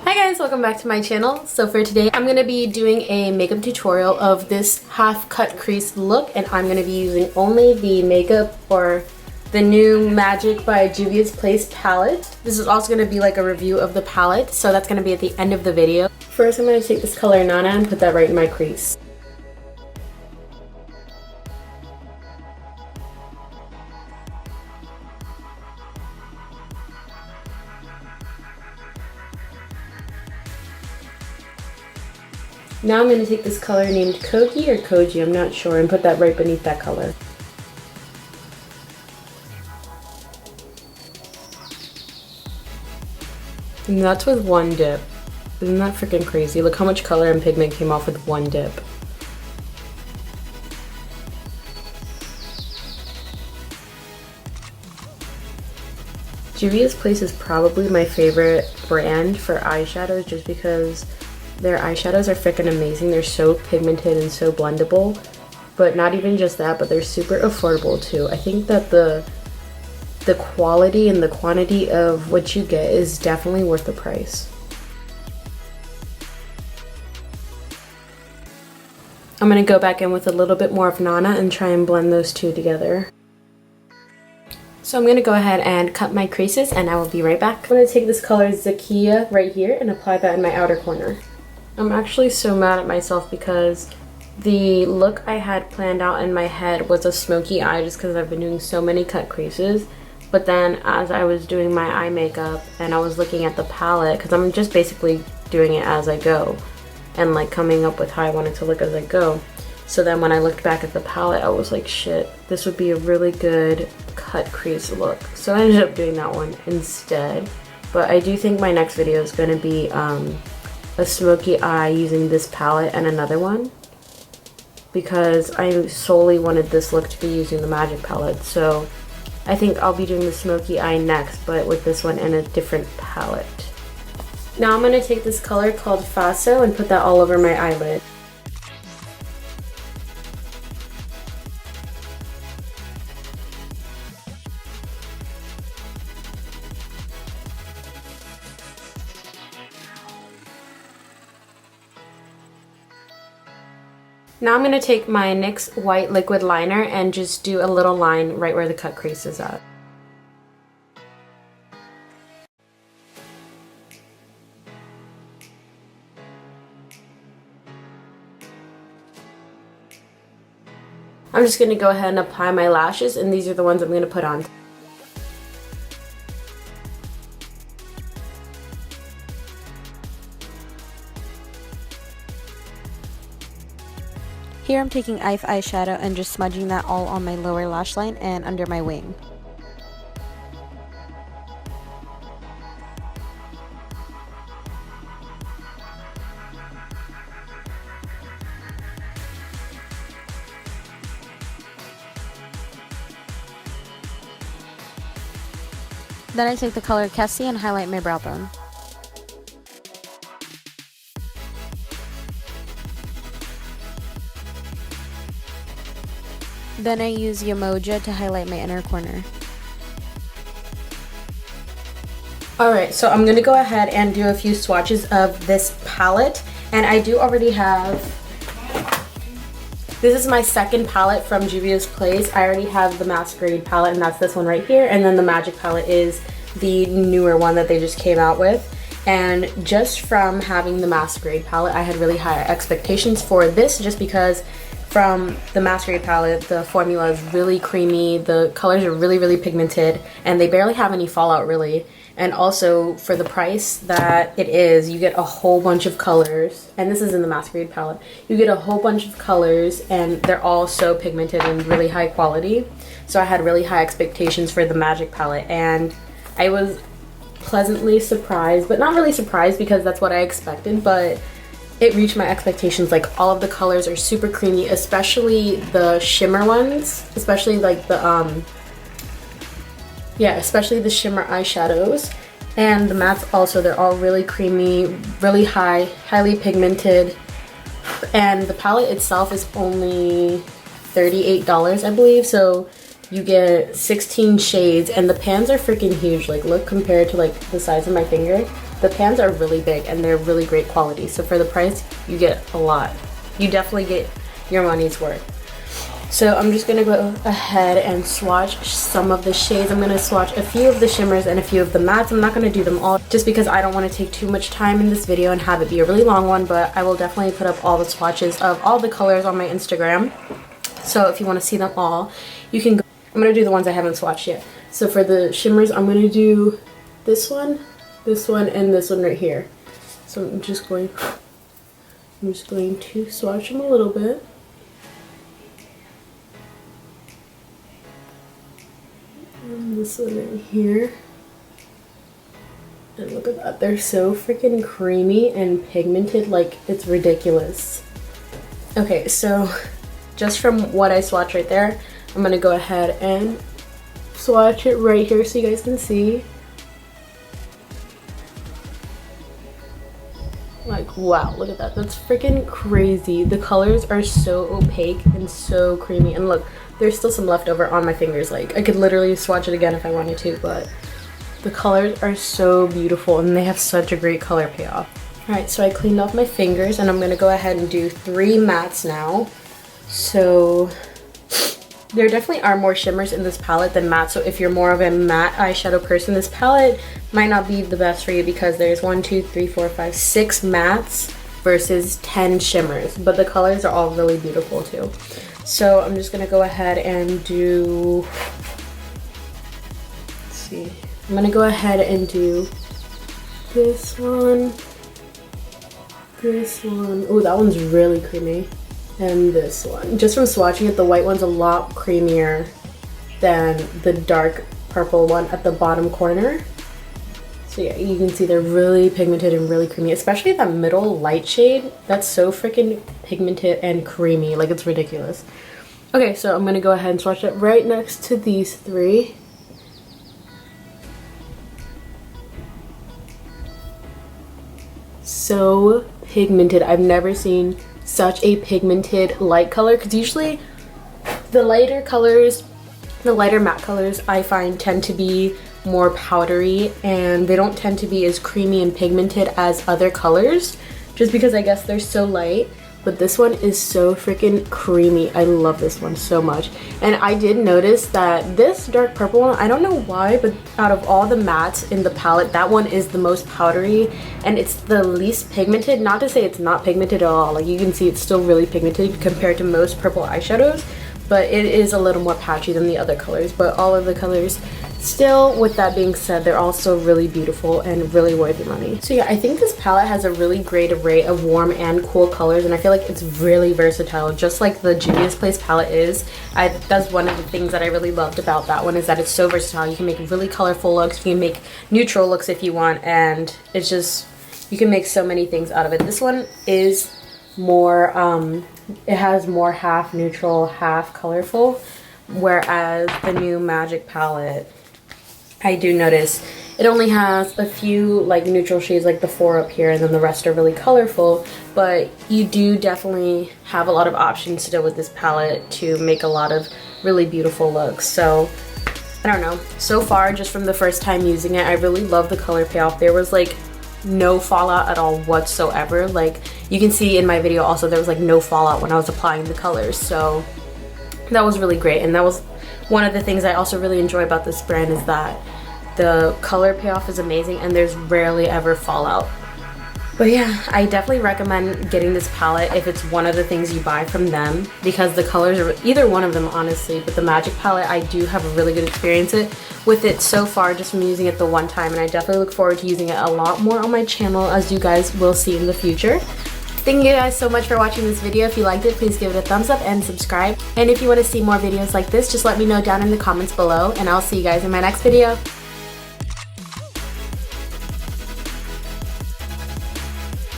Hi guys, welcome back to my channel. So for today, I'm going to be doing a makeup tutorial of this half cut crease look, and I'm going to be using only the makeup or the new Magic by Juvia's Place palette. This is also going to be like a review of the palette, so that's going to be at the end of the video. First, I'm going to take this color Nana and put that right in my crease. Now I'm going to take this color named Koki or Koji, I'm not sure, and put that right beneath that color. And that's with one dip. Isn't that freaking crazy? Look how much color and pigment came off with one dip. Juvia's Place is probably my favorite brand for eyeshadows just because their eyeshadows are freaking amazing. They're so pigmented and so blendable. But not even just that, but they're super affordable too. I think that the quality and the quantity of what you get is definitely worth the price. I'm going to go back in with a little bit more of Nana and try and blend those two together. So I'm going to go ahead and cut my creases and I will be right back. I'm going to take this color Zakia right here and apply that in my outer corner. I'm actually so mad at myself because the look I had planned out in my head was a smoky eye just because I've been doing so many cut creases. But then as I was doing my eye makeup and I was looking at the palette, because I'm just basically doing it as I go and like coming up with how I want it to look as I go. So then when I looked back at the palette, I was like, shit, this would be a really good cut crease look. So I ended up doing that one instead. But I do think my next video is going to be a smoky eye using this palette and another one, because I solely wanted this look to be using the Magic palette. So I think I'll be doing the smoky eye next, but with this one and a different palette. Now I'm going to take this color called Faso and put that all over my eyelid. Now I'm going to take my NYX white liquid liner and just do a little line right where the cut crease is at. I'm just going to go ahead and apply my lashes, and these are the ones I'm going to put on. Here I'm taking IVE eyeshadow and just smudging that all on my lower lash line and under my wing. Then I take the color Kessie and highlight my brow bone. Then I use Yamoja to highlight my inner corner. Alright, so I'm going to go ahead and do a few swatches of this palette. And I do already have... This is my second palette from Juvia's Place. I already have the Masquerade palette, and that's this one right here. And then the Magic palette is the newer one that they just came out with. And just from having the Masquerade palette, I had really high expectations for this just because from the Masquerade palette, the formula is really creamy, the colors are really, really pigmented, and they barely have any fallout really. And also, for the price that it is, you get a whole bunch of colors, and this is in the Masquerade palette. You get a whole bunch of colors, and they're all so pigmented and really high quality. So I had really high expectations for the Magic palette, and I was pleasantly surprised, but not really surprised because that's what I expected, but it reached my expectations. Like, all of the colors are super creamy, especially the shimmer ones, especially like the especially the shimmer eyeshadows. And the mattes also, they're all really creamy, really highly pigmented. And the palette itself is only $38, I believe, so you get 16 shades, and the pans are freaking huge. Like, look compared to like the size of my finger. the pans are really big and they're really great quality. So for the price, you get a lot. You definitely get your money's worth. So I'm just gonna go ahead and swatch some of the shades. I'm gonna swatch a few of the shimmers and a few of the mattes. I'm not gonna do them all just because I don't want to take too much time in this video and have it be a really long one, but I will definitely put up all the swatches of all the colors on my Instagram. So if you want to see them all, you can go. I'm gonna do the ones I haven't swatched yet. So for the shimmers, I'm gonna do this one, and this one right here. So I'm just going to swatch them a little bit. And this one right here. And look at that, they're so freaking creamy and pigmented, like it's ridiculous. Okay, so just from what I swatched right there, I'm gonna go ahead and swatch it right here so you guys can see. Like, wow, look at that. That's freaking crazy. The colors are so opaque and so creamy. And look, there's still some leftover on my fingers. Like, I could literally swatch it again if I wanted to, but the colors are so beautiful and they have such a great color payoff. Alright, so I cleaned off my fingers and I'm gonna go ahead and do 3 mattes now. So there definitely are more shimmers in this palette than matte, so if you're more of a matte eyeshadow person, this palette might not be the best for you because there's 1, 2, 3, 4, 5, 6 mattes versus 10 shimmers, but the colors are all really beautiful too. So I'm just gonna go ahead and do, let's see, I'm gonna go ahead and do this one, oh that one's really creamy. And this one. Just from swatching it, the white one's a lot creamier than the dark purple one at the bottom corner. So yeah, you can see they're really pigmented and really creamy, especially that middle light shade. That's so freaking pigmented and creamy, like it's ridiculous. Okay, so I'm gonna go ahead and swatch it right next to these 3. So pigmented. I've never seen such a pigmented light color, because usually the lighter colors, the lighter matte colors, I find tend to be more powdery and they don't tend to be as creamy and pigmented as other colors, just because I guess they're so light. But this one is so freaking creamy. I love this one so much. And I did notice that this dark purple one, I don't know why, but out of all the mattes in the palette, that one is the most powdery and it's the least pigmented. Not to say it's not pigmented at all. Like you can see it's still really pigmented compared to most purple eyeshadows, but it is a little more patchy than the other colors. But all of the colors, still, with that being said, they're also really beautiful and really worth your money. So yeah, I think this palette has a really great array of warm and cool colors, and I feel like it's really versatile, just like the Juvia's Place palette is. That's one of the things that I really loved about that one, is that it's so versatile. You can make really colorful looks, you can make neutral looks if you want, and it's just, you can make so many things out of it. This one is more, it has more half neutral, half colorful, whereas the new Magic palette, I do notice it only has a few like neutral shades, like the 4 up here, and then the rest are really colorful. But you do definitely have a lot of options still with this palette to make a lot of really beautiful looks. So I don't know, so far just from the first time using it, I really love the color payoff. There was like no fallout at all whatsoever. Like you can see in my video also, there was like no fallout when I was applying the colors, so that was really great. And that was one of the things I also really enjoy about this brand, is that the color payoff is amazing and there's rarely ever fallout. But yeah, I definitely recommend getting this palette if it's one of the things you buy from them, because the colors are either one of them honestly, but the Magic palette, I do have a really good experience with it so far just from using it the one time, and I definitely look forward to using it a lot more on my channel, as you guys will see in the future. Thank you guys so much for watching this video. If you liked it, please give it a thumbs up and subscribe. And if you want to see more videos like this, just let me know down in the comments below, and I'll see you guys in my next video.